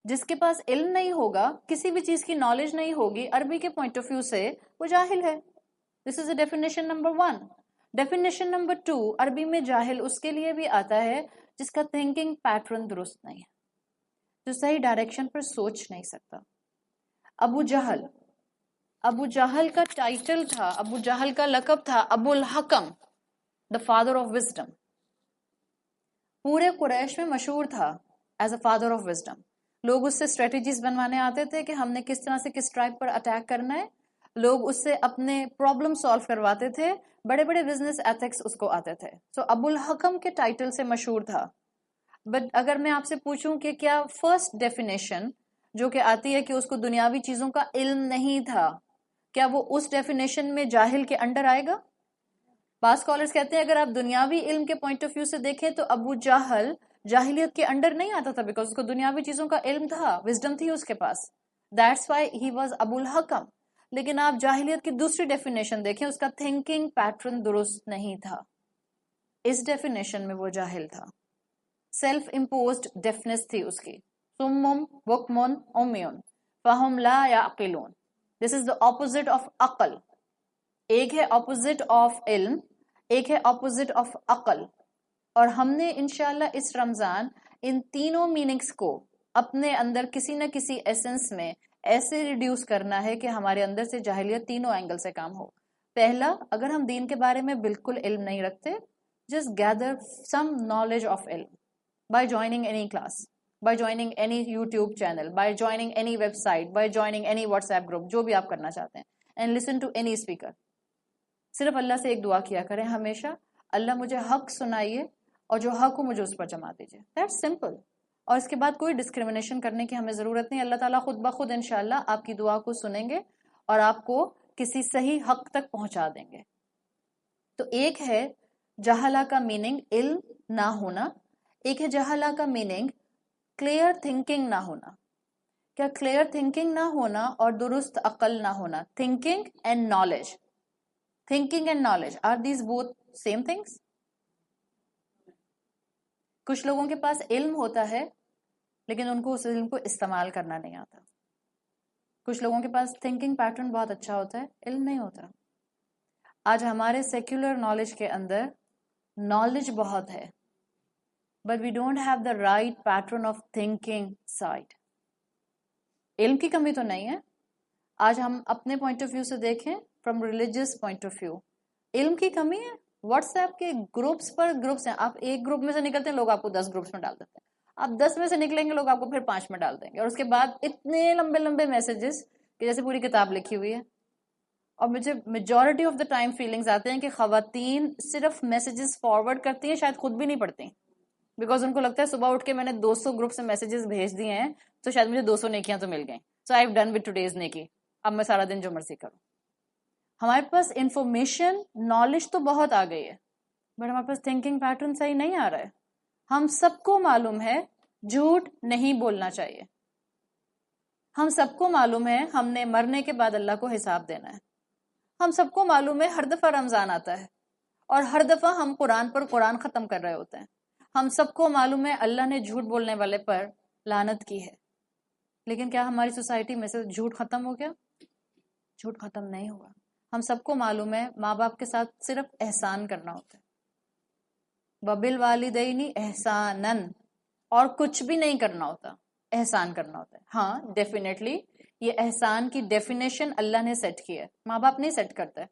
جس کے پاس علم نہیں ہوگا, کسی بھی چیز کی نالج نہیں ہوگی, عربی کے پوائنٹ آف ویو سے وہ جاہل ہے. This is a definition number 1. Definition number 2, عربی میں جاہل اس کے لیے بھی آتا ہے جس کا تھنکنگ پیٹرن درست نہیں ہے, جو صحیح ڈائریکشن پر سوچ نہیں سکتا. ابو جہل کا ٹائٹل تھا, ابو جہل کا لقب تھا ابو الحکم, دا فادر آف وزڈم. پورے قریش میں مشہور تھا as a father of wisdom. لوگ اس سے اسٹریٹجیز بنوانے آتے تھے کہ ہم نے کس طرح سے کس ٹرائب پر اٹیک کرنا ہے. لوگ اس سے اپنے پرابلم سالو کرواتے تھے. بڑے بڑے بزنس ایتھکس اس کو آتے تھے. سو ابو الحکم کے ٹائٹل سے مشہور تھا. بٹ اگر میں آپ سے پوچھوں کہ کیا فرسٹ ڈیفینیشن جو کہ آتی ہے کہ اس کو دنیاوی چیزوں کا علم نہیں تھا, کیا وہ اس ڈیفینیشن میں جاہل کے انڈر آئے گا؟ بعض اسکالرس کہتے ہیں اگر آپ دنیاوی علم کے پوائنٹ آف ویو سے دیکھیں تو ابو جہل جاہلیت کے انڈر نہیں آتا تھا, بیکاز اس کو دنیاوی چیزوں کا علم تھا, وزڈم تھی اس کے پاس. دیٹس وائی ہی واز ابو الحکم. لیکن آپ جاہلیت کی دوسری ڈیفینیشن دیکھیں, اس کا تھنکنگ پیٹرن درست نہیں تھا. اس ڈیفینیشن میں وہ جاہل تھا. سیلف امپوزڈ ڈیفنس تھی اس کی, سمم بکمن امیون فہم لا یعقلون. دس از دا اپوزٹ آف عقل. ایک ہے اپوزٹ آف علم, ایک ہے اپوزٹ آف عقل. اور ہم نے انشاءاللہ اس رمضان ان تینوں میننگز کو اپنے اندر کسی نہ کسی ایسنس میں ایسے ریڈیوس کرنا ہے کہ ہمارے اندر سے جاہلیت تینوں اینگل سے کام ہو. پہلا, اگر ہم دین کے بارے میں بالکل علم نہیں رکھتے, just gather some knowledge of علم by joining any class, by joining any YouTube channel, by joining any website, by joining any WhatsApp group, جو بھی آپ کرنا چاہتے ہیں, and listen to any speaker. صرف اللہ سے ایک دعا کیا کریں ہمیشہ, اللہ مجھے حق سنائیے اور جو حق ہو مجھے اس پر جما دیجیے. That's simple. اور اس کے بعد کوئی ڈسکریمنیشن کرنے کی ہمیں ضرورت نہیں. اللہ تعالیٰ خود بخود انشاءاللہ آپ کی دعا کو سنیں گے اور آپ کو کسی صحیح حق تک پہنچا دیں گے. تو ایک ہے جہالہ کا میننگ علم نہ ہونا, ایک ہے جہالہ کا میننگ کلیئر تھنکنگ نہ ہونا. کیا کلیئر تھنکنگ نہ ہونا اور درست عقل نہ ہونا, thinking and knowledge, thinking and knowledge, are these both same things? کچھ لوگوں کے پاس علم ہوتا ہے لیکن ان کو اس علم کو استعمال کرنا نہیں آتا. کچھ لوگوں کے پاس thinking pattern بہت اچھا ہوتا ہے, علم نہیں ہوتا. آج ہمارے سیکولر نالج کے اندر نالج بہت ہے, but we don't have the right pattern of thinking side. علم کی کمی تو نہیں ہے. آج ہم اپنے پوائنٹ آف ویو سے دیکھیں, from religious point of view, علم کی کمی ہے. واٹس ایپ کے گروپس پر گروپس ہیں, آپ ایک گروپ میں سے نکلتے ہیں, لوگ آپ کو 10 گروپس میں ڈال دیتے ہیں. آپ 10 میں سے نکلیں گے, لوگ آپ کو پھر 5 میں ڈال دیں گے, اور اس کے بعد اتنے لمبے لمبے میسیجز کہ جیسے پوری کتاب لکھی ہوئی ہے. اور مجھے majority of the time feelings آتے ہیں کہ خواتین صرف میسیجز فارورڈ کرتی ہیں, شاید خود بھی نہیں پڑھتی, بیکاز ان کو لگتا ہے صبح اٹھ کے میں نے 200 گروپ سے میسیجز بھیج دیے ہیں تو شاید مجھے 200 نیکیاں تو مل گئیں, so I have done with today's نیکی, اب میں سارا دن جو مرضی کروں. ہمارے پاس انفارمیشن نالج تو بہت آ گئی ہے, بٹ ہمارے پاس تھنکنگ پیٹرن صحیح نہیں آ رہا ہے. ہم سب کو معلوم ہے جھوٹ نہیں بولنا چاہیے, ہم سب کو معلوم ہے ہم نے مرنے کے بعد اللہ کو حساب دینا ہے, ہم سب کو معلوم ہے ہر دفعہ رمضان آتا ہے اور ہر دفعہ ہم قرآن پر قرآن ختم کر رہے ہوتے ہیں, ہم سب کو معلوم ہے اللہ نے جھوٹ بولنے والے پر لعنت کی ہے. لیکن کیا ہماری سوسائٹی میں سے جھوٹ ختم ہو گیا؟ جھوٹ ختم نہیں ہوا. ہم سب کو معلوم ہے ماں باپ کے ساتھ صرف احسان کرنا ہوتا ہے, وَبِالْوَالِدَيْنِ احساناً, اور کچھ بھی نہیں کرنا ہوتا, احسان کرنا ہوتا ہے. ہاں ڈیفینیٹلی یہ احسان کی ڈیفینیشن اللہ نے سیٹ کی ہے, ماں باپ نہیں سیٹ کرتا ہے.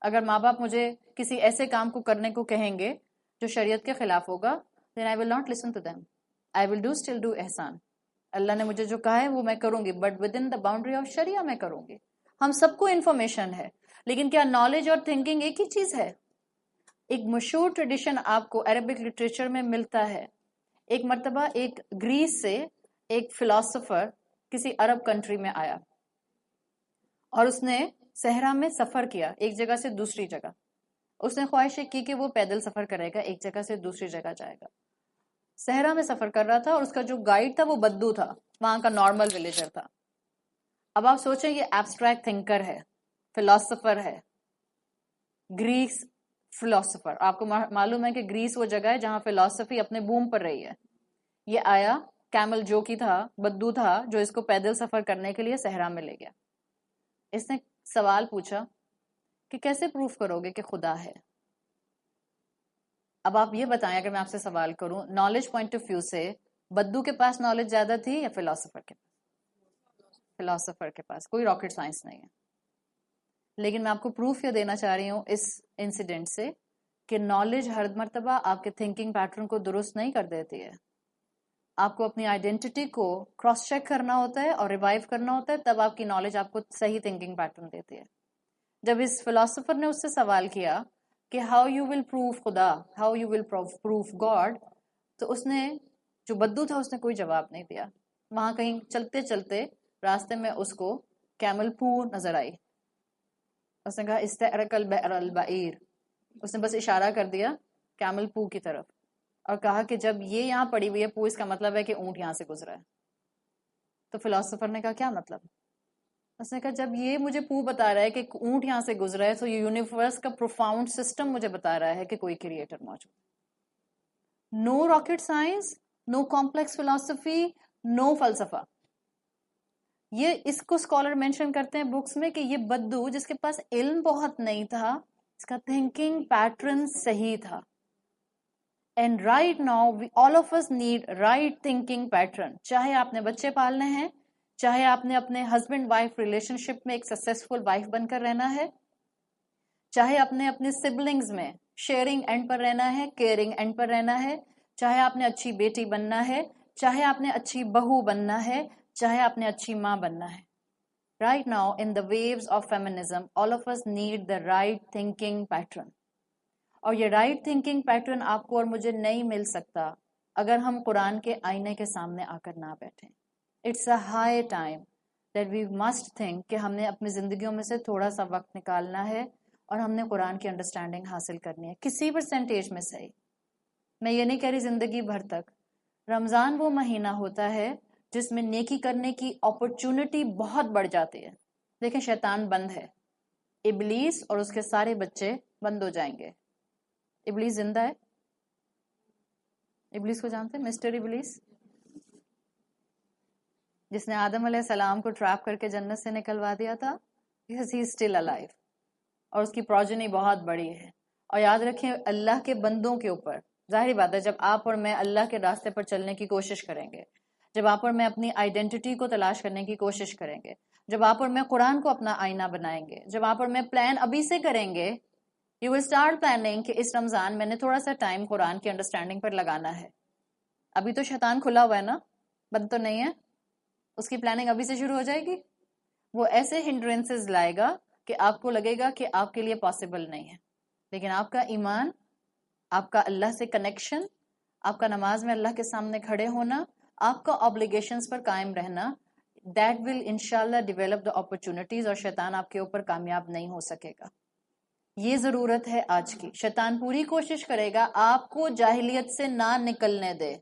اگر ماں باپ مجھے کسی ایسے کام کو کرنے کو کہیں گے جو شریعت کے خلاف ہوگا, then I will not listen to them. I will still do احسان. اللہ نے مجھے جو کہا ہے وہ میں کروں گی, but within the boundary of شریعہ میں کروں گی. ہم سب کو انفارمیشن ہے, لیکن کیا نالج اور تھنکنگ ایک ہی چیز ہے؟ ایک مشہور ٹریڈیشن آپ کو عربک لٹریچر میں ملتا ہے. ایک مرتبہ ایک گریس سے ایک فلاسفر کسی عرب کنٹری میں آیا اور اس نے صحرا میں سفر کیا, ایک جگہ سے دوسری جگہ. اس نے خواہش کی کہ وہ پیدل سفر کرے گا, ایک جگہ سے دوسری جگہ جائے گا. صحرا میں سفر کر رہا تھا اور اس کا جو گائیڈ تھا وہ بدو تھا, وہاں کا نارمل ولیجر تھا. اب آپ سوچیں یہ ایبسٹریکٹ تھنکر ہے, فلاسفر ہے, گریس فلاسفر. آپ کو معلوم ہے کہ گریس وہ جگہ ہے جہاں فلاسفی اپنے بوم پر رہی ہے. یہ آیا کیمل جو کی تھا، بدو تھا جو اس کو پیدل سفر کرنے کے لیے صحرا میں لے گیا. اس نے سوال پوچھا کہ کیسے پروف کرو گے کہ خدا ہے؟ اب آپ یہ بتائیں، اگر میں آپ سے سوال کروں نالج پوائنٹ آف ویو سے، بدو کے پاس نالج زیادہ تھی یا فلاسفر کے پاس؟ فلاسفر کے پاس. کوئی راکٹ سائنس نہیں ہے. لیکن میں آپ کو پروف یہ دینا چاہ رہی ہوں اس انسیڈنٹ سے کہ نالج ہر مرتبہ آپ کے تھنکنگ پیٹرن کو درست نہیں کر دیتی ہے. آپ کو اپنی آئیڈینٹی کو کراس چیک کرنا ہوتا ہے اور ریوائیو کرنا ہوتا ہے، تب آپ کی نالج آپ کو صحیح تھنکنگ پیٹرن دیتی ہے. جب اس فلاسفر نے اس سے سوال کیا کہ ہاؤ یو ول پروف خدا، how you will proof God, تو اس نے جو بدو تھا اس نے کوئی جواب نہیں دیا. وہاں کہیں چلتے چلتے راستے میں اس کو کیمل پو نظر آئی. اس نے کہا استعرق البئر البعیر، اس نے بس اشارہ کر دیا کیمل پو کی طرف اور کہا کہ جب یہ یہاں پڑی ہوئی ہے پو، اس کا مطلب ہے کہ اونٹ یہاں سے گزرا ہے. تو فلاسفر نے کہا کیا مطلب؟ اس نے کہا جب یہ مجھے پو بتا رہا ہے کہ اونٹ یہاں سے گزرا ہے، تو یہ یونیورس کا پروفاؤنڈ سسٹم مجھے بتا رہا ہے کہ کوئی کریٹر موجود. نو راکٹ سائنس، نو کمپلیکس فلاسفی، نو فلسفہ. یہ اس کو اسکالر مینشن کرتے ہیں بکس میں کہ یہ بدو جس کے پاس علم بہت نہیں تھا، اس کا تھنکنگ پیٹرن صحیح تھا. And right now all of us need right thinking pattern. چاہے آپ نے بچے پالنے ہیں، چاہے آپ نے اپنے ہسبینڈ وائف ریلیشن شپ میں ایک سکسیسفل وائف بن کر رہنا ہے، چاہے آپ نے اپنے سبلنگز میں شیئرنگ اینڈ پر رہنا ہے، کیئرنگ اینڈ پر رہنا ہے، چاہے آپ نے اچھی بیٹی بننا ہے، چاہے آپ نے اچھی بہو بننا ہے، چاہے آپ نے اچھی ماں بننا ہے. Right now in the waves of feminism, all of us need the right thinking pattern. اور یہ رائٹ تھنکنگ پیٹرن آپ کو اور مجھے نہیں مل سکتا اگر ہم قرآن کے آئینے کے سامنے آ کر نہ بیٹھیں. It's a high time that we must think کہ ہم نے اپنی زندگیوں میں سے تھوڑا سا وقت نکالنا ہے اور ہم نے قرآن کی انڈرسٹینڈنگ حاصل کرنی ہے کسی پرسنٹیج میں صحیح. میں یہ نہیں کہہ رہی زندگی بھر تک. رمضان وہ مہینہ ہوتا ہے جس میں نیکی کرنے کی اپرچونٹی بہت بڑھ جاتی ہے. دیکھیں شیطان بند ہے، ابلیس اور اس کے سارے بچے بند ہو جائیں گے. ابلیس زندہ ہے. ابلیس کو جانتے ہیں؟ مسٹر ابلیس جس نے آدم علیہ السلام کو ٹریپ کر کے جنت سے نکلوا دیا تھا. Yes, he is still alive. اور اس کی پروجنی بہت بڑی ہے. اور یاد رکھیں اللہ کے بندوں کے اوپر ظاہری بات ہے جب آپ اور میں اللہ کے راستے پر چلنے کی کوشش کریں گے، جب آپ اور میں اپنی آئیڈینٹی کو تلاش کرنے کی کوشش کریں گے، جب آپ اور میں قرآن کو اپنا آئینہ بنائیں گے، جب آپ اور میں پلان ابھی سے کریں گے، یو ول اسٹارٹ پلاننگ کہ اس رمضان میں نے تھوڑا سا ٹائم قرآن کی انڈرسٹینڈنگ پر لگانا ہے. ابھی تو شیطان کھلا ہوا ہے نا، بند تو نہیں ہے. اس کی پلاننگ ابھی سے شروع ہو جائے گی. وہ ایسے ہنڈرنسز لائے گا کہ آپ کو لگے گا کہ آپ کے لیے پاسبل نہیں ہے. لیکن آپ کا ایمان، آپ کا اللہ سے کنیکشن، آپ کا نماز میں اللہ کے سامنے کھڑے ہونا، آپ کا آبلیگیشنز پر قائم رہنا، دیٹ ول انشاءاللہ ڈیولپ دا اپرچونٹیز، اور شیطان آپ کے اوپر کامیاب نہیں ہو سکے گا. یہ ضرورت ہے آج کی. شیطان پوری کوشش کرے گا آپ کو جاہلیت سے نہ نکلنے دے.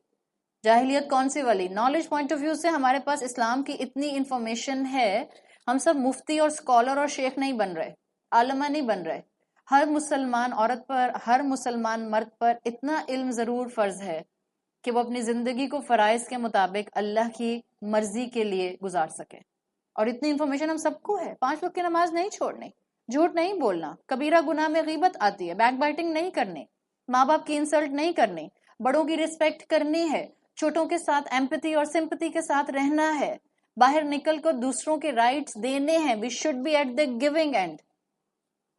جاہلیت کون سی والی؟ نالج پوائنٹ آف ویو سے ہمارے پاس اسلام کی اتنی انفارمیشن ہے، ہم سب مفتی اور اسکالر اور شیخ نہیں بن رہے، عالمہ نہیں بن رہے. ہر مسلمان عورت پر، ہر مسلمان مرد پر اتنا علم ضرور فرض ہے کہ وہ اپنی زندگی کو فرائض کے مطابق اللہ کی مرضی کے لیے گزار سکے. اور اتنی انفارمیشن ہم سب کو ہے. 5 وقت کی نماز نہیں چھوڑنی، جھوٹ نہیں بولنا، کبیرہ گناہ میں غیبت آتی ہے، بیک بائٹنگ نہیں کرنی، ماں باپ کی انسلٹ نہیں کرنی، بڑوں کی ریسپیکٹ کرنی ہے، چھوٹوں کے ساتھ ایمپتھی اور سمپتھی کے ساتھ رہنا ہے، باہر نکل کر دوسروں کے رائٹس دینے ہیں. We should be at the giving end.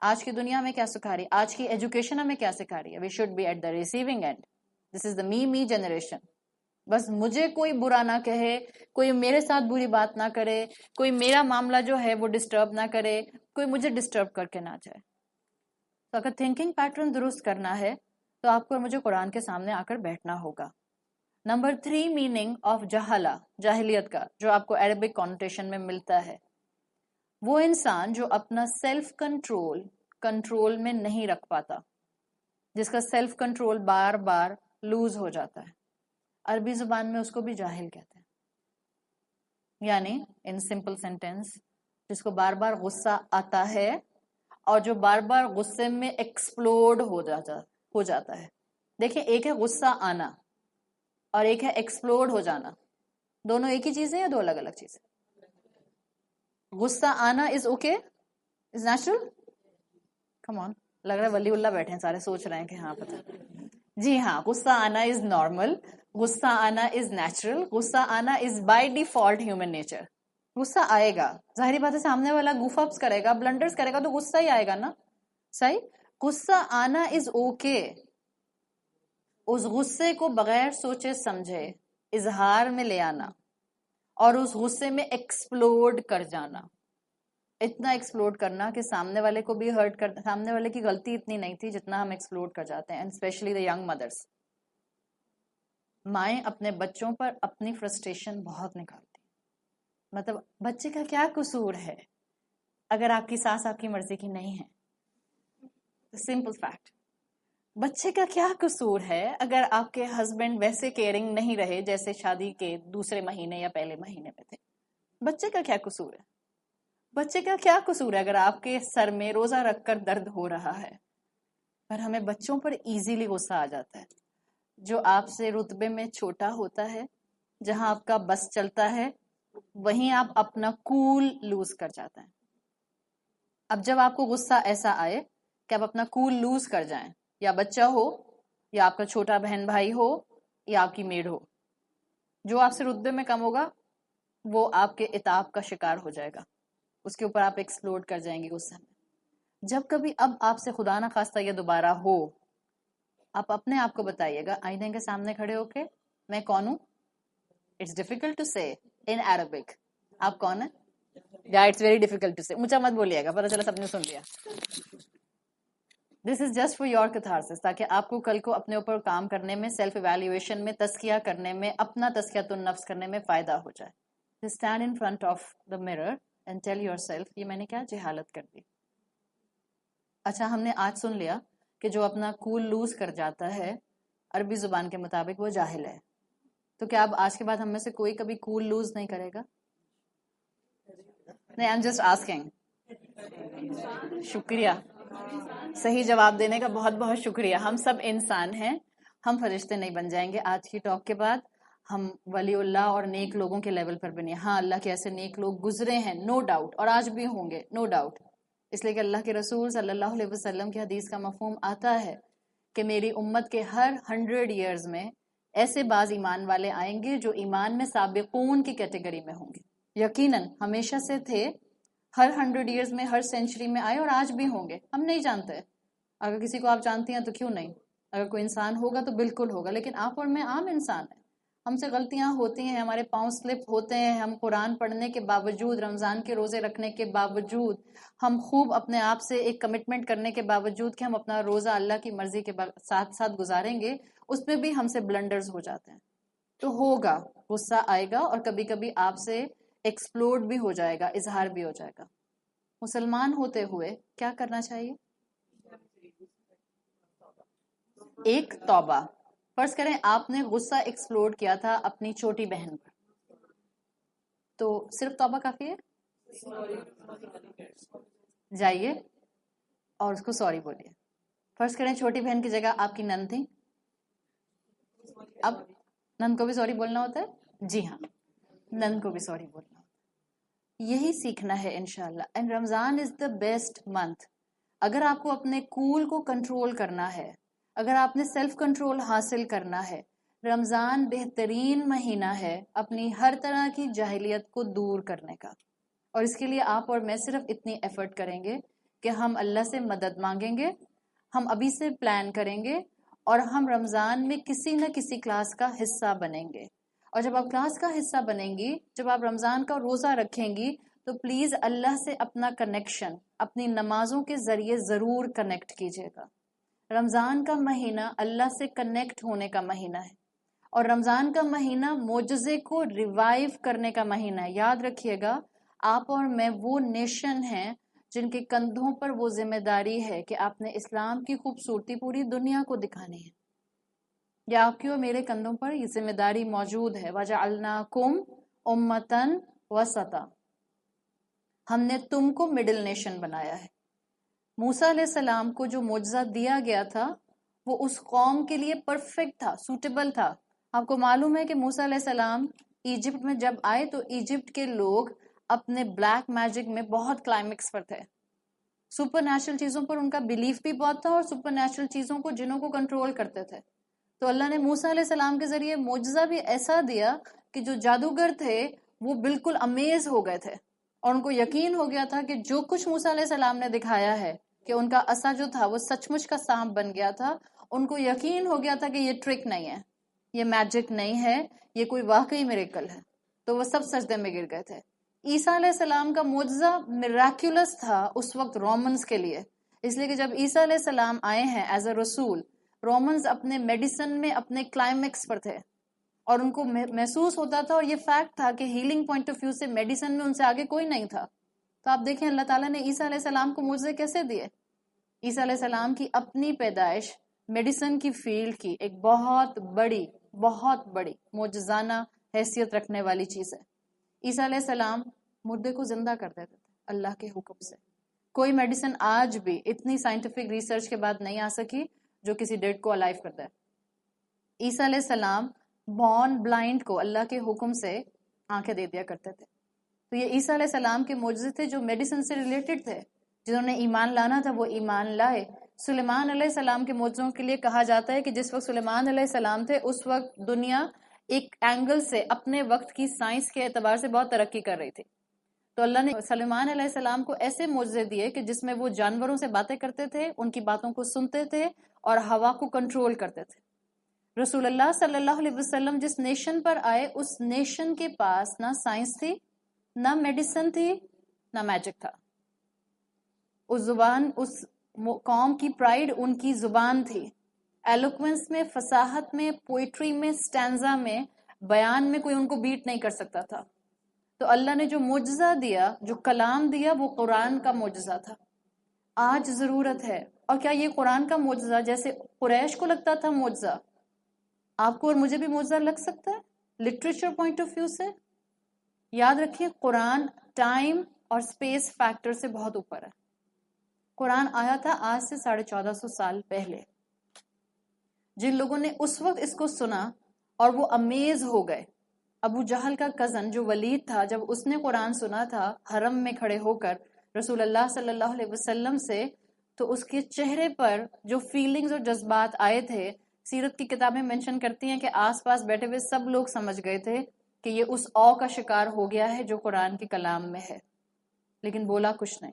آج کی دنیا میں کیا سکھا رہی ہے؟ آج کی ایجوکیشن ہمیں کیا سکھا رہی ہے؟ We should be at the receiving end. This is the me generation. بس مجھے کوئی برا نہ کہے، کوئی میرے ساتھ بری بات نہ کرے، کوئی میرا معاملہ جو ہے وہ ڈسٹرب نہ کرے، کوئی مجھے ڈسٹرب کر کے نہ جائے. تو اگر تھنکنگ پیٹرن درست کرنا ہے تو آپ کو اور مجھے قرآن کے سامنے آ کر بیٹھنا ہوگا. نمبر 3 میننگ آف جہالہ، جاہلیت کا جو آپ کو عربک کانوٹیشن میں ملتا ہے، وہ انسان جو اپنا سیلف کنٹرول میں نہیں رکھ پاتا، جس کا سیلف کنٹرول بار بار لوز ہو جاتا ہے. عربی زبان میں اس کو بھی جاہل کہتے ہیں. یعنی ان سمپل سینٹینس، جس کو بار بار غصہ آتا ہے اور جو بار بار غصے میں ایکسپلوڈ ہو جاتا ہے. دیکھیں ایک ہے غصہ آنا اور ایک ہے ایکسپلوڈ ہو جانا. دونوں ایک ہی چیز ہے یا دو الگ الگ چیز؟ غصہ آنا از اوکے، از نیچرل. کم آن، لگ رہا ہے ولی اللہ بیٹھے ہیں سارے سوچ رہے ہیں کہ ہاں پتہ. جی ہاں، غصہ آنا از نارمل، غصہ آنا از نیچرل، غصہ آنا is by default human nature. غصہ آئے گا، ظاہری بات ہے سامنے والا گوف اپس کرے گا، بلنڈرز کرے گا تو غصہ ہی آئے گا نا. صحیح. غصہ آنا از اوکے. اس غصے کو بغیر سوچے سمجھے اظہار میں لے آنا اور اس غصے میں ایکسپلوڈ کر جانا، اتنا ایکسپلوڈ کرنا کہ سامنے والے کو بھی ہرٹ کر، سامنے والے کی غلطی اتنی نہیں تھی جتنا ہم ایکسپلوڈ کر جاتے ہیں. اینڈ اسپیشلی دا ینگ مدرس. مائیں اپنے بچوں پر اپنی فرسٹریشن بہت نکالتی. مطلب بچے کا کیا قصور ہے اگر آپ کی ساس آپ کی مرضی کی نہیں ہے؟ Simple fact. بچے کا کیا قصور ہے اگر آپ کے ہسبینڈ ویسے کیئرنگ نہیں رہے جیسے شادی کے دوسرے مہینے یا پہلے مہینے میں تھے؟ بچے کا کیا قصور ہے؟ بچے کا کیا قصور ہے اگر آپ کے سر میں روزہ رکھ کر درد ہو رہا ہے؟ پر ہمیں بچوں پر ایزیلی غصہ آ جاتا ہے. جو آپ سے رتبے میں چھوٹا ہوتا ہے، جہاں آپ کا بس چلتا ہے، وہیں آپ اپنا کول لوز کر جاتے ہیں. اب جب آپ کو غصہ ایسا آئے کہ آپ اپنا کول لوز کر جائیں، یا بچہ ہو یا آپ کا چھوٹا بہن بھائی ہو یا آپ کی میڈ ہو، جو آپ سے رتبے میں کم ہوگا وہ آپ کے عتاب کا شکار ہو جائے گا، اس کے اوپر آپ ایکسپلوڈ کر جائیں گے غصے میں. جب کبھی اب آپ سے خدا نہ خواستہ یہ دوبارہ ہو، آپ اپنے آپ کو بتائیے گا آئینے کے سامنے کھڑے ہو کے، میں کون ہوں؟ اٹس ڈیفیکلٹ ٹو سے ان عربک. آپ کون ہیں؟ یا اٹس ویری ڈیفیکلٹ ٹو سے. اونچا مت بولیے گا، پتہ چلا سب نے سن لیا. دس is just for your catharsis, تاکہ آپ کو کل کو اپنے اوپر کام کرنے میں، سیلف ایویلیویشن میں، تزکیہ کرنے میں، اپنا تزکیۃ النفس کرنے میں فائدہ ہو جائے. Stand in front of the mirror and tell your self, یہ میں نے کیا جہالت کر دی. اچھا، ہم نے آج سن لیا کہ جو اپنا کول لوز کر جاتا ہے عربی زبان کے مطابق وہ جاہل ہے. تو کیا اب آج کے بعد ہم میں سے کوئی کبھی کول لوز نہیں کرے گا؟ نہیں، آئی ایم جسٹ آسکنگ. شکریہ، صحیح جواب دینے کا بہت بہت شکریہ. ہم سب انسان ہیں، ہم فرشتے نہیں بن جائیں گے. آج کی ٹاک کے بعد ہم ولی اللہ اور نیک لوگوں کے لیول پر بنیں. ہاں، اللہ کے ایسے نیک لوگ گزرے ہیں، نو ڈاؤٹ، اور آج بھی ہوں گے، نو ڈاؤٹ. اس لیے کہ اللہ کے رسول صلی اللہ علیہ وسلم کی حدیث کا مفہوم آتا ہے کہ میری امت کے ہر 100 ایئرز میں ایسے بعض ایمان والے آئیں گے جو ایمان میں سابقون کی کیٹیگری میں ہوں گے. یقیناً ہمیشہ سے تھے، ہر 100 ایئرز میں، ہر سینچری میں آئے، اور آج بھی ہوں گے. ہم نہیں جانتے. اگر کسی کو آپ جانتی ہیں تو کیوں نہیں؟ اگر کوئی انسان ہوگا تو بالکل ہوگا، لیکن آپ اور میں عام انسان ہیں. ہم سے غلطیاں ہوتی ہیں، ہمارے پاؤں سلپ ہوتے ہیں. ہم قرآن پڑھنے کے باوجود، رمضان کے روزے رکھنے کے باوجود، ہم خوب اپنے آپ سے ایک کمٹمنٹ کرنے کے باوجود کہ ہم اپنا روزہ اللہ کی مرضی کے ساتھ ساتھ گزاریں گے، اس میں بھی ہم سے بلنڈرز ہو جاتے ہیں. تو ہوگا، غصہ آئے گا، اور کبھی کبھی آپ سے ایکسپلوڈ بھی ہو جائے گا، اظہار بھی ہو جائے گا. مسلمان ہوتے ہوئے کیا کرنا چاہیے؟ ایک توبہ. فرض کریں آپ نے غصہ ایکسپلوڈ کیا تھا اپنی چھوٹی بہن پر، تو صرف توبہ کافی ہے؟ جائیے اور اس کو سوری بولیے. فرض کریں چھوٹی بہن کی جگہ آپ کی نند تھی، اب نند کو بھی سوری بولنا ہوتا ہے؟ جی ہاں، نند کو بھی سوری بولنا ہوتا ہے. یہی سیکھنا ہے انشاءاللہ. And Ramzan is the best month. اگر آپ کو اپنے کول کو کنٹرول کرنا ہے، اگر آپ نے سیلف کنٹرول حاصل کرنا ہے، رمضان بہترین مہینہ ہے اپنی ہر طرح کی جاہلیت کو دور کرنے کا. اور اس کے لیے آپ اور میں صرف اتنی ایفرٹ کریں گے کہ ہم اللہ سے مدد مانگیں گے، ہم ابھی سے پلان کریں گے، اور ہم رمضان میں کسی نہ کسی کلاس کا حصہ بنیں گے. اور جب آپ کلاس کا حصہ بنیں گی، جب آپ رمضان کا روزہ رکھیں گی، تو پلیز اللہ سے اپنا کنیکشن اپنی نمازوں کے ذریعے ضرور کنیکٹ کیجیے گا. رمضان کا مہینہ اللہ سے کنیکٹ ہونے کا مہینہ ہے، اور رمضان کا مہینہ معجزے کو ریوائیو کرنے کا مہینہ ہے. یاد رکھیے گا، آپ اور میں وہ نیشن ہیں جن کے کندھوں پر وہ ذمہ داری ہے کہ آپ نے اسلام کی خوبصورتی پوری دنیا کو دکھانی ہے. یا آپ کی اور میرے کندھوں پر یہ ذمہ داری موجود ہے. وَجَعَلْنَاكُمْ أُمَّةً وَسَطًا. ہم نے تم کو مڈل نیشن بنایا ہے. موسیٰ علیہ السلام کو جو معجزہ دیا گیا تھا وہ اس قوم کے لیے پرفیکٹ تھا، سوٹیبل تھا. آپ کو معلوم ہے کہ موسیٰ علیہ السلام ایجپٹ میں جب آئے تو ایجپٹ کے لوگ اپنے بلیک میجک میں بہت کلائمیکس پر تھے. سپر نیچرل چیزوں پر ان کا بلیف بھی بہت تھا اور سپر نیچرل چیزوں کو جنوں کو کنٹرول کرتے تھے. تو اللہ نے موسیٰ علیہ السلام کے ذریعے معجزہ بھی ایسا دیا کہ جو جادوگر تھے وہ بالکل امیز ہو گئے تھے اور ان کو یقین ہو گیا تھا کہ جو کچھ موسیٰ علیہ السلام نے دکھایا ہے کہ ان کا عصا جو تھا وہ سچ مچ کا سانپ بن گیا تھا. ان کو یقین ہو گیا تھا کہ یہ ٹرک نہیں ہے, یہ میجک نہیں ہے, یہ کوئی واقعی میریکل ہے. تو وہ سب سجدے میں گر گئے تھے. عیسیٰ علیہ السلام کا معجزہ میراکولس تھا اس وقت رومنز کے لیے, اس لیے کہ جب عیسیٰ علیہ السلام آئے ہیں ایز اے رسول, رومنز اپنے میڈیسن میں اپنے کلائمیکس پر تھے اور ان کو محسوس ہوتا تھا, اور یہ فیکٹ تھا کہ ہیلنگ پوائنٹ آف ویو سے میڈیسن میں ان سے آگے کوئی نہیں تھا. تو آپ دیکھیں اللہ تعالیٰ نے عیسیٰ علیہ السلام کو معجزے کیسے دیے. عیسیٰ علیہ السلام کی اپنی پیدائش میڈیسن کی فیلڈ کی ایک بہت بڑی معجزانہ حیثیت رکھنے والی چیز ہے. عیسیٰ علیہ السلام مردے کو زندہ کر دیتے تھے اللہ کے حکم سے. کوئی میڈیسن آج بھی اتنی سائنٹیفک ریسرچ کے بعد نہیں آ سکی جو کسی ڈیڈ کو الائیو کرتا ہے. عیسیٰ علیہ السلام بورن بلائنڈ کو اللہ کے حکم سے آنکھیں دے دیا کرتے تھے. تو یہ عیسیٰ علیہ السلام کے معجزے تھے جو میڈیسن سے ریلیٹڈ تھے. جنہوں نے ایمان لانا تھا وہ ایمان لائے. سلیمان علیہ السلام کے معجزوں کے لیے کہا جاتا ہے کہ جس وقت سلیمان علیہ السلام تھے اس وقت دنیا ایک اینگل سے اپنے وقت کی سائنس کے اعتبار سے بہت ترقی کر رہی تھی. تو اللہ نے سلیمان علیہ السلام کو ایسے معجزے دیے کہ جس میں وہ جانوروں سے باتیں کرتے تھے, ان کی باتوں کو سنتے تھے اور ہوا کو کنٹرول کرتے تھے. رسول اللہ صلی اللہ علیہ وسلم جس نیشن پر آئے اس نیشن کے پاس نہ سائنس تھی, نہ میڈیسن تھی, نہ میجک تھا. اس قوم کی پرائیڈ ان کی زبان تھی. ایلوکوینس میں, فصاحت میں, پوئٹری میں, سٹینزا میں, بیان میں کوئی ان کو بیٹ نہیں کر سکتا تھا. تو اللہ نے جو معجزہ دیا, جو کلام دیا, وہ قرآن کا معجزہ تھا. آج ضرورت ہے, اور کیا یہ قرآن کا معجزہ جیسے قریش کو لگتا تھا معجزہ, آپ کو اور مجھے بھی معجزہ لگ سکتا ہے لٹریچر پوائنٹ آف ویو سے؟ یاد رکھیے قرآن ٹائم اور اسپیس فیکٹر سے بہت اوپر ہے. قرآن آیا تھا آج سے 1450 سال پہلے. جن لوگوں نے اس وقت اس کو سنا اور وہ امیز ہو گئے. ابو جہل کا کزن جو ولید تھا, جب اس نے قرآن سنا تھا حرم میں کھڑے ہو کر رسول اللہ صلی اللہ علیہ وسلم سے, تو اس کے چہرے پر جو فیلنگز اور جذبات آئے تھے, سیرت کی کتابیں مینشن کرتی ہیں کہ آس پاس بیٹھے ہوئے سب لوگ سمجھ گئے تھے کہ یہ اس او کا شکار ہو گیا ہے جو قرآن کے کلام میں ہے, لیکن بولا کچھ نہیں.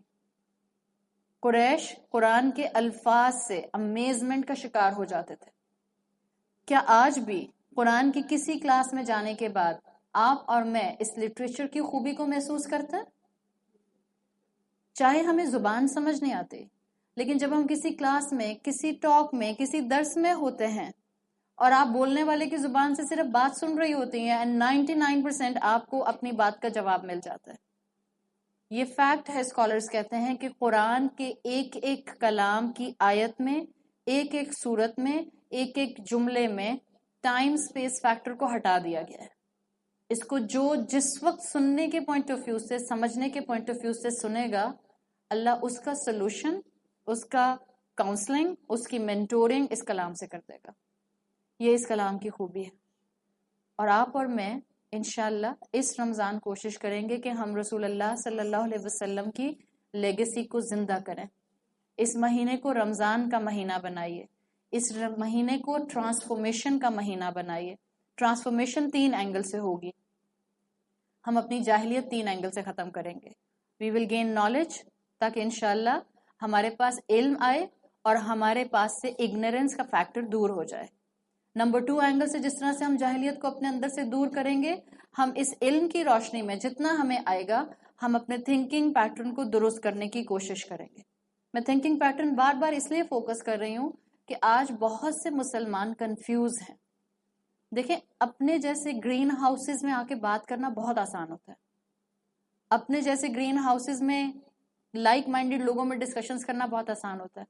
قریش قرآن کے الفاظ سے امیزمنٹ کا شکار ہو جاتے تھے. کیا آج بھی قرآن کی کسی کلاس میں جانے کے بعد آپ اور میں اس لٹریچر کی خوبی کو محسوس کرتے ہیں؟ چاہے ہمیں زبان سمجھ نہیں آتی, لیکن جب ہم کسی کلاس میں, کسی ٹاک میں, کسی درس میں ہوتے ہیں اور آپ بولنے والے کی زبان سے صرف بات سن رہی ہوتی ہیں and 99% آپ کو اپنی بات کا جواب مل جاتا ہے. یہ فیکٹ ہے. اسکالرز کہتے ہیں کہ قرآن کے ایک ایک کلام کی آیت میں, ایک ایک سورت میں, ایک ایک جملے میں ٹائم سپیس فیکٹر کو ہٹا دیا گیا ہے. اس کو جو جس وقت سننے کے پوائنٹ آف ویو سے, سمجھنے کے پوائنٹ آف ویو سے سنے گا, اللہ اس کا سلوشن, اس کا کاؤنسلنگ, اس کی مینٹورنگ اس کلام سے کر دے گا. یہ اس کلام کی خوبی ہے. اور آپ اور میں انشاءاللہ اس رمضان کوشش کریں گے کہ ہم رسول اللہ صلی اللہ علیہ وسلم کی لیگیسی کو زندہ کریں. اس مہینے کو رمضان کا مہینہ بنائیے, اس مہینے کو ٹرانسفارمیشن کا مہینہ بنائیے. ٹرانسفارمیشن 3 اینگل سے ہوگی. ہم اپنی جاہلیت 3 اینگل سے ختم کریں گے. وی ول گین نالج, تاکہ انشاءاللہ ہمارے پاس علم آئے اور ہمارے پاس سے اگنورینس کا فیکٹر دور ہو جائے. نمبر 2 اینگل سے جس طرح سے ہم جاہلیت کو اپنے اندر سے دور کریں گے, ہم اس علم کی روشنی میں جتنا ہمیں آئے گا ہم اپنے تھنکنگ پیٹرن کو درست کرنے کی کوشش کریں گے. میں تھنکنگ پیٹرن بار بار اس لیے فوکس کر رہی ہوں کہ آج بہت سے مسلمان کنفیوز ہیں. دیکھیں, اپنے جیسے گرین ہاؤسز میں آ کے بات کرنا بہت آسان ہوتا ہے. اپنے جیسے گرین ہاؤسز میں لائک مائنڈیڈ لوگوں میں ڈسکشنز کرنا بہت آسان ہوتا ہے.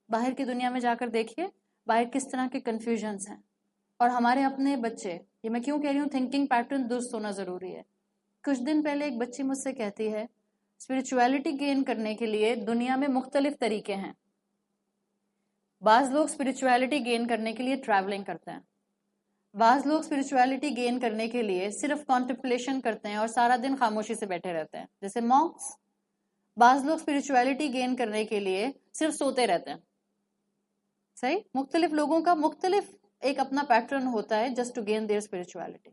باہر کی دنیا میں جا کر دیکھیے باہر کس طرح کے کنفیوژنز ہیں. اور ہمارے اپنے بچے, یہ میں کیوں کہہ رہی ہوں تھنکنگ پیٹرن درست ہونا ضروری ہے. کچھ دن پہلے ایک بچی مجھ سے کہتی ہے اسپرچویلٹی گین کرنے کے لیے دنیا میں مختلف طریقے ہیں. بعض لوگ اسپرچویلٹی گین کرنے کے لیے ٹریولنگ کرتے ہیں, بعض لوگ اسپرچویلٹی گین کرنے کے لیے صرف کانٹمپلیشن کرتے ہیں اور سارا دن خاموشی سے بیٹھے رہتے ہیں جیسے مونکس. بعض لوگ اسپرچویلٹی گین کرنے کے لیے صرف سوتے رہتے ہیں. صحیح, مختلف لوگوں کا مختلف ایک اپنا پیٹرن ہوتا ہے just to gain their spirituality.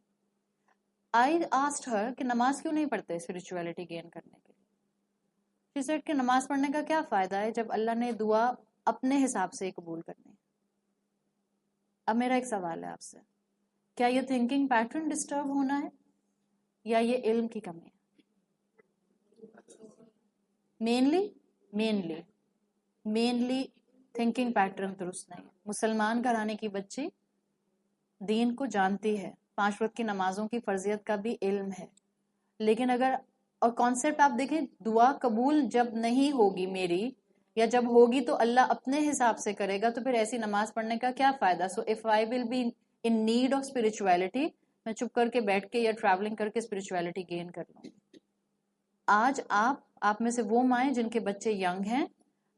I asked her کہ نماز کیوں نہیں پڑھتے اسپرچویلٹی گین کرنے کے لیے. شی سیڈ کہ نماز پڑھنے کا کیا فائدہ ہے جب اللہ نے دعا اپنے حساب سے قبول کرنی ہے. اب میرا ایک سوال ہے آپ سے, کیا یہ تھنکنگ پیٹرن ڈسٹرب ہونا ہے یا یہ علم کی کمی ہے؟ مینلی تھنکنگ پیٹرن درست نہیں ہے. مسلمان گھرانے کی بچی دین کو جانتی ہے, 5 وقت کی نمازوں کی فرضیت کا بھی علم ہے, لیکن اگر اور کانسیپٹ آپ دیکھیں, دعا قبول جب نہیں ہوگی میری یا جب ہوگی تو اللہ اپنے حساب سے کرے گا, تو پھر ایسی نماز پڑھنے کا کیا فائدہ. So if I will be in need of spirituality, میں چپ کر کے بیٹھ کے یا ٹریولنگ کر کے اسپرچویلٹی گین کر لوں. آج آپ میں سے وہ مائیں جن کے بچے ینگ ہیں,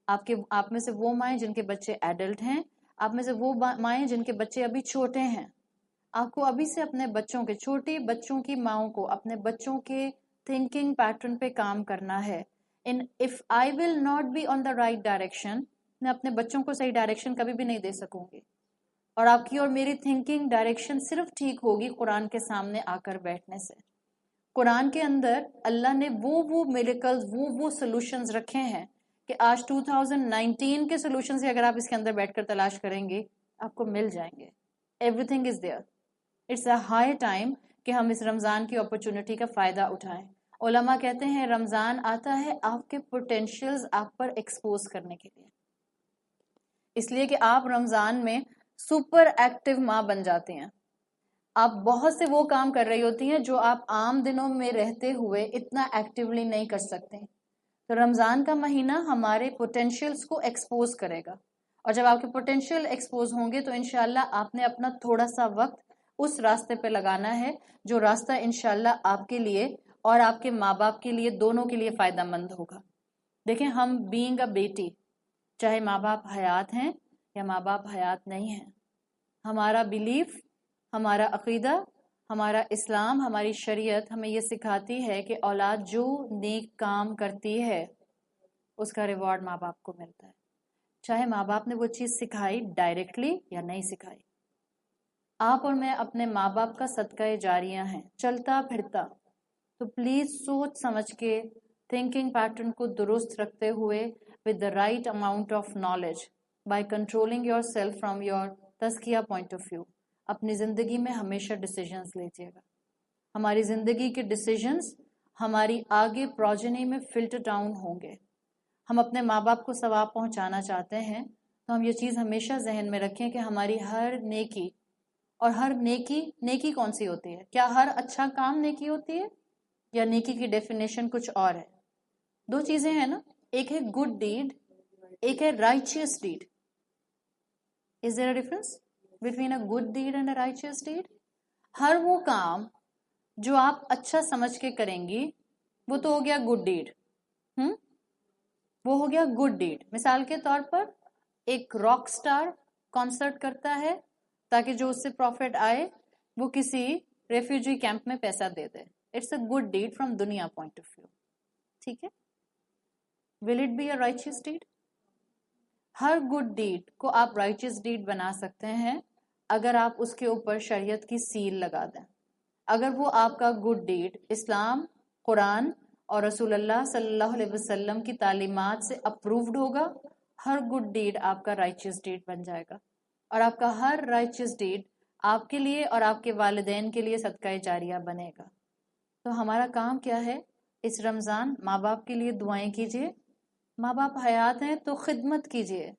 آپ میں سے وہ مائیں جن کے بچے ایڈلٹ ہیں, آپ میں سے وہ مائیں جن کے بچے ابھی چھوٹے ہیں. آپ کو ابھی سے اپنے بچوں کے, چھوٹے بچوں کی ماؤں کو اپنے بچوں کے تھنکنگ پیٹرن پہ کام کرنا ہے. if I will not be on the right direction, میں اپنے بچوں کو صحیح ڈائریکشن کبھی بھی نہیں دے سکوں گی. اور آپ کی اور میری تھنکنگ ڈائریکشن صرف ٹھیک ہوگی قرآن کے سامنے آ کر بیٹھنے سے. قرآن کے اندر اللہ نے وہ میریکلز, وہ سولوشنز رکھے ہیں کہ آج 2019 کے سولوشنز اگر آپ اس کے اندر بیٹھ کر تلاش کریں گے آپ کو مل جائیں گے. Everything is there. It's a high time کہ ہم اس رمضان کی اپرچونٹی کا فائدہ اٹھائیں. علماء کہتے ہیں رمضان آتا ہے آپ کے پوٹینشیلز آپ پر ایکسپوز کرنے کے لیے, اس لیے کہ آپ رمضان میں سپر ایکٹیو ماں بن جاتے ہیں. آپ بہت سے وہ کام کر رہی ہوتی ہیں جو آپ عام دنوں میں رہتے ہوئے اتنا ایکٹیولی نہیں کر سکتے. تو رمضان کا مہینہ ہمارے پوٹینشیلز کو ایکسپوز کرے گا, اور جب آپ کے پوٹینشیل ایکسپوز ہوں گے تو انشاءاللہ آپ نے اپنا تھوڑا سا وقت اس راستے پہ لگانا ہے جو راستہ انشاءاللہ آپ کے لیے اور آپ کے ماں باپ کے لیے, دونوں کے لیے فائدہ مند ہوگا. دیکھیں, ہم بینگ اے بیٹی, چاہے ماں باپ حیات ہیں یا ماں باپ حیات نہیں ہیں, ہمارا بلیف, ہمارا عقیدہ, ہمارا اسلام, ہماری شریعت ہمیں یہ سکھاتی ہے کہ اولاد جو نیک کام کرتی ہے اس کا ریوارڈ ماں باپ کو ملتا ہے, چاہے ماں باپ نے وہ چیز سکھائی ڈائریکٹلی یا نہیں سکھائی. آپ اور میں اپنے ماں باپ کا صدقہ جاریہ ہیں, چلتا پھرتا. تو پلیز سوچ سمجھ کے تھنکنگ پیٹرن کو درست رکھتے ہوئے with the right amount of knowledge by controlling yourself from your تزکیہ point of view, اپنی زندگی میں ہمیشہ ڈیسیجنز لیجیے گا. ہماری زندگی کے ڈیسیجنز ہماری آگے پروجنی میں فلٹر ڈاؤن ہوں گے. ہم اپنے ماں باپ کو ثواب پہنچانا چاہتے ہیں تو ہم یہ چیز ہمیشہ ذہن میں رکھیں کہ ہماری ہر نیکی, اور ہر نیکی کون سی ہوتی ہے, کیا ہر اچھا کام نیکی ہوتی ہے یا نیکی کی ڈیفینیشن کچھ اور ہے؟ 2 چیزیں ہیں نا, ایک ہے گڈ ڈیڈ, ایک ہے رائچیس dead. Is there a difference between a good deed and a righteous deed? ہر وہ کام جو آپ اچھا سمجھ کے کریں گی وہ تو ہو گیا گڈ ڈیڈ. وہ ہو گیا گڈ ڈیڈ. مثال کے طور پر ایک راک سٹار کانسرٹ کرتا ہے تاکہ جو اس سے پروفٹ آئے وہ کسی ریفیوجی کیمپ میں پیسہ دے دے. It's a good deed from دنیا پوائنٹ آف ویو. ٹھیک ہے, will it be a riches deed? ہر گڈ ڈیڈ کو آپ رائچیس ڈیڈ بنا سکتے ہیں اگر آپ اس کے اوپر شریعت کی سیل لگا دیں. اگر وہ آپ کا گڈ ڈیڈ اسلام, قرآن اور رسول اللہ صلی اللہ علیہ وسلم کی تعلیمات سے اپرووڈ ہوگا, ہر گڈ ڈیڈ آپ کا رائچیس ڈیڈ بن جائے گا, اور آپ کا ہر رائچیس ڈیڈ آپ کے لیے اور آپ کے والدین کے لیے صدقہ جاریہ بنے گا. تو ہمارا کام کیا ہے اس رمضان؟ ماں باپ کے لیے دعائیں کیجیے. ماں باپ حیات ہیں تو خدمت کیجیے,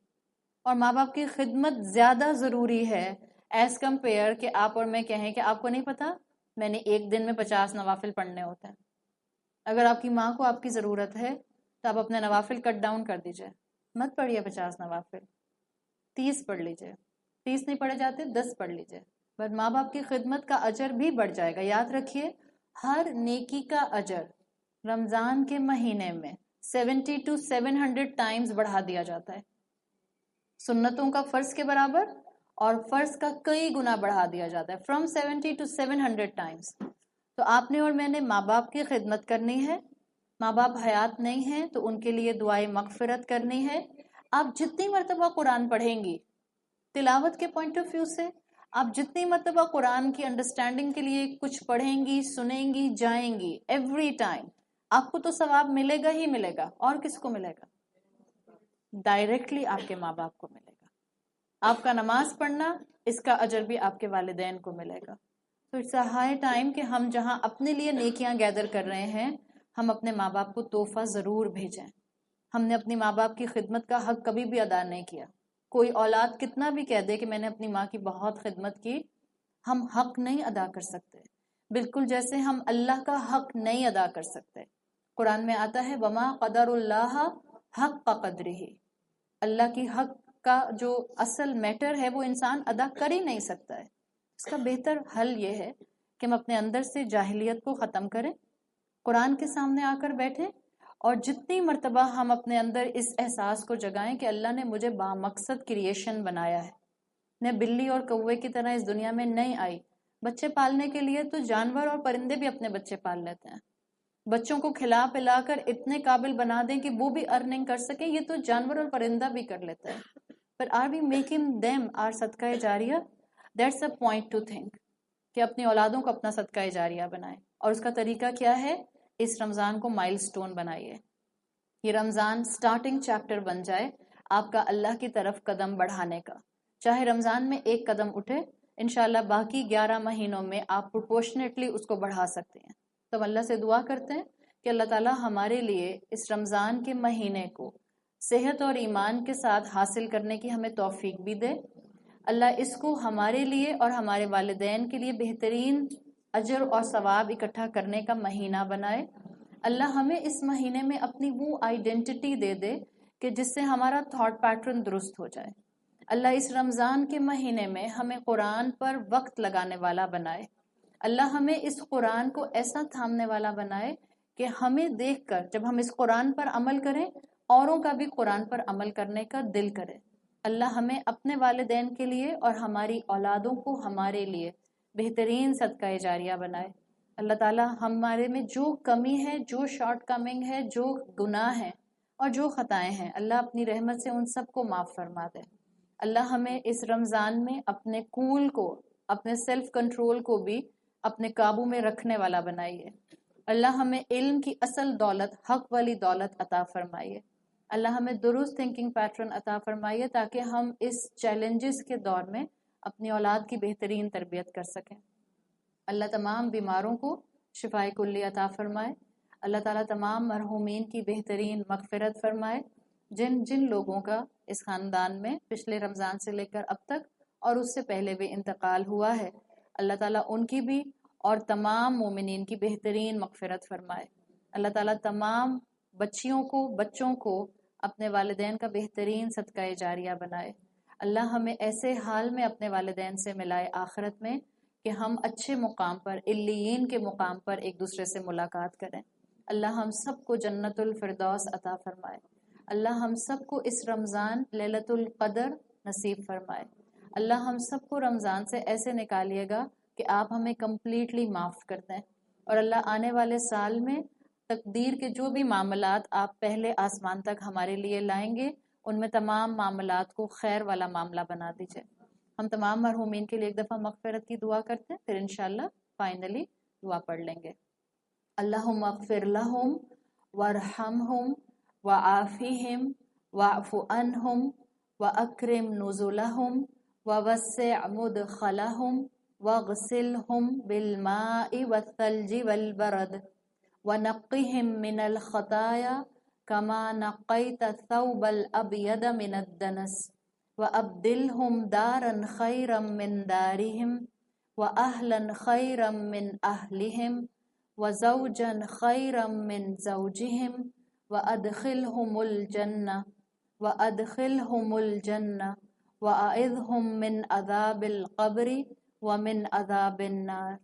اور ماں باپ کی خدمت زیادہ ضروری ہے ایز کمپیئر کہ آپ اور میں کہیں کہ آپ کو نہیں پتا میں نے ایک دن میں 50 نوافل پڑھنے ہوتے ہیں. اگر آپ کی ماں کو آپ کی ضرورت ہے تو آپ اپنے نوافل کٹ ڈاؤن کر دیجئے, مت پڑھیے 50 نوافل, 30 پڑھ لیجئے. 30 نہیں پڑھے جاتے 10 پڑھ لیجئے, بٹ ماں باپ کی خدمت کا اجر بھی بڑھ جائے گا. یاد رکھیے, ہر نیکی کا اجر رمضان کے مہینے میں 70 to 700 ٹائمز بڑھا دیا جاتا ہے. سنتوں کا فرض کے برابر اور فرض کا کئی گنا بڑھا دیا جاتا ہے, from 70 to 700 times. تو آپ نے اور میں نے ماں باپ کی خدمت کرنی ہے. ماں باپ حیات نہیں ہیں تو ان کے لیے دعائیں مغفرت کرنی ہے. آپ جتنی مرتبہ قرآن پڑھیں گی تلاوت کے پوائنٹ آف ویو سے, آپ جتنی مرتبہ قرآن کی انڈرسٹینڈنگ کے لیے کچھ پڑھیں گی, سنیں گی, جائیں گی, ایوری ٹائم آپ کو تو ثواب ملے گا ہی ملے گا. اور کس کو ملے گا؟ ڈائریکٹلی آپ کے ماں باپ کو ملے گا. آپ کا نماز پڑھنا, اس کا اجر بھی آپ کے والدین کو ملے گا. تو اٹس اے ہائی ٹائم کہ ہم جہاں اپنے لیے نیکیاں گیدر کر رہے ہیں, ہم اپنے ماں باپ کو تحفہ ضرور بھیجیں. ہم نے اپنی ماں باپ کی خدمت کا حق کبھی بھی ادا نہیں کیا. کوئی اولاد کتنا بھی کہہ دے کہ میں نے اپنی ماں کی بہت خدمت کی, ہم حق نہیں ادا کر سکتے, بالکل جیسے ہم اللہ کا حق نہیں ادا کر سکتے. قرآن میں آتا ہے وما قدر اللہ حق قدرہ, اللہ کی حق کا جو اصل میٹر ہے وہ انسان ادا کر ہی نہیں سکتا ہے. اس کا بہتر حل یہ ہے کہ ہم اپنے اندر سے جاہلیت کو ختم کریں, قرآن کے سامنے آ کر بیٹھیں, اور جتنی مرتبہ ہم اپنے اندر اس احساس کو جگائیں کہ اللہ نے مجھے بامقصد کریشن بنایا ہے, میں بلی اور کوے کی طرح اس دنیا میں نہیں آئی. بچے پالنے کے لیے تو جانور اور پرندے بھی اپنے بچے پال لیتے ہیں. بچوں کو کھلا پلا کر اتنے قابل بنا دیں کہ وہ بھی ارننگ کر سکیں, یہ تو جانور اور پرندہ بھی کر لیتا ہے. But are we making them our صدقہ جاریہ؟ That's a point to think. کہ اپنی اولادوں کو اپنا صدقہ جاریہ بنائیں. اور اس کا طریقہ کیا ہے؟ اس رمضان کو مائل سٹون بنائیے. یہ رمضان سٹارٹنگ چیپٹر بن جائے آپ کا اللہ کی طرف قدم بڑھانے کا. چاہے رمضان میں ایک قدم اٹھے, انشاءاللہ باقی 11 مہینوں میں آپ پروپورشنیٹلی اس کو بڑھا سکتے ہیں. تو اللہ سے دعا کرتے ہیں کہ اللہ تعالی ہمارے لیے اس رمضان کے مہینے کو صحت اور ایمان کے ساتھ حاصل کرنے کی ہمیں توفیق بھی دے. اللہ اس کو ہمارے لیے اور ہمارے والدین کے لیے بہترین اجر اور ثواب اکٹھا کرنے کا مہینہ بنائے. اللہ ہمیں اس مہینے میں اپنی وہ آئیڈینٹی دے دے کہ جس سے ہمارا تھاٹ پیٹرن درست ہو جائے. اللہ اس رمضان کے مہینے میں ہمیں قرآن پر وقت لگانے والا بنائے. اللہ ہمیں اس قرآن کو ایسا تھامنے والا بنائے کہ ہمیں دیکھ کر جب ہم اس قرآن پر عمل کریں, اوروں کا بھی قرآن پر عمل کرنے کا دل کرے. اللہ ہمیں اپنے والدین کے لیے اور ہماری اولادوں کو ہمارے لیے بہترین صدقہ جاریہ بنائے. اللہ تعالیٰ ہمارے میں جو کمی ہے, جو شارٹ کمنگ ہے, جو گناہ ہیں اور جو خطائیں ہیں, اللہ اپنی رحمت سے ان سب کو معاف فرما دے. اللہ ہمیں اس رمضان میں اپنے کول کو, اپنے سیلف کنٹرول کو بھی اپنے قابو میں رکھنے والا بنائیے. اللہ ہمیں علم کی اصل دولت, حق والی دولت عطا فرمائیے. اللہ ہمیں درست تھنکنگ پیٹرن عطا فرمائیے تاکہ ہم اس چیلنجز کے دور میں اپنی اولاد کی بہترین تربیت کر سکیں. اللہ تمام بیماروں کو شفائے کلی عطا فرمائے. اللہ تعالیٰ تمام مرحومین کی بہترین مغفرت فرمائے. جن جن لوگوں کا اس خاندان میں پچھلے رمضان سے لے کر اب تک اور اس سے پہلے بھی انتقال ہوا ہے, اللہ تعالیٰ ان کی بھی اور تمام مومنین کی بہترین مغفرت فرمائے. اللہ تعالیٰ تمام بچیوں کو, بچوں کو اپنے والدین کا بہترین صدقہ جاریہ بنائے. اللہ ہمیں ایسے حال میں اپنے والدین سے ملائے آخرت میں کہ ہم اچھے مقام پر, علیین کے مقام پر ایک دوسرے سے ملاقات کریں. اللہ ہم سب کو جنت الفردوس عطا فرمائے. اللہ ہم سب کو اس رمضان لیلۃ القدر نصیب فرمائے. اللہ ہم سب کو رمضان سے ایسے نکالیے گا کہ آپ ہمیں کمپلیٹلی معاف کر دیں. اور اللہ آنے والے سال میں تقدیر کے جو بھی معاملات آپ پہلے آسمان تک ہمارے لیے لائیں گے, ان میں تمام معاملات کو خیر والا معاملہ بنا دیجئے. ہم تمام مرحومین کے لیے ایک دفعہ مغفرت کی دعا کرتے ہیں, پھر انشاءاللہ فائنلی دعا پڑھ لیں گے. اللہم اغفر لہم وارحمہم وعافہم واعف عنہم واکرم نزلہم ووسع مدخلہم واغسلہم بالماء والثلج والبرد ونقہم من الخطایا کما نقیت الثوب الابید من الدنس وابدلہم دارا خیرا من دارہم واہلا خیرا من اہلہم وزوجا خیرا من زوجہم وادخلہم الجنہ وأعذهم من عذاب القبر ومن عذاب النار.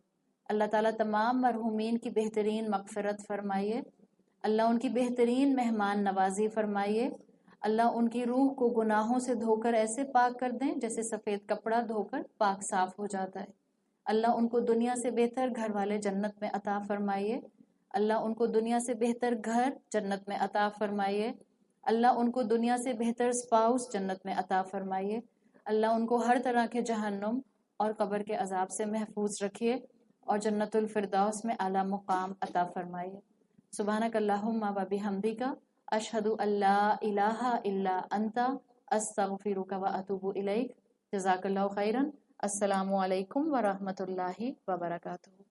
اللہ تعالیٰ تمام مرحومین کی بہترین مغفرت فرمائیے. اللہ ان کی بہترین مہمان نوازی فرمائیے. اللہ ان کی روح کو گناہوں سے دھو کر ایسے پاک کر دیں جیسے سفید کپڑا دھو کر پاک صاف ہو جاتا ہے۔ اللہ ان کو دنیا سے بہتر گھر والے جنت میں عطا فرمائیے۔ اللہ ان کو دنیا سے بہتر گھر جنت میں عطا فرمائیے۔ اللہ ان کو دنیا سے بہتر اسپاؤس جنت میں عطا فرمائیے۔ اللہ ان کو ہر طرح کے جہنم اور قبر کے عذاب سے محفوظ رکھیے اور جنت الفردوس میں اعلیٰ مقام عطا فرمائیے۔ سبحانک اللہم و بحمدک، اشہد ان لا الہ الا انت، استغفرک و اتوب الیک۔ جزاک اللہ خیرا۔ السلام علیکم ورحمۃ اللہ وبرکاتہ۔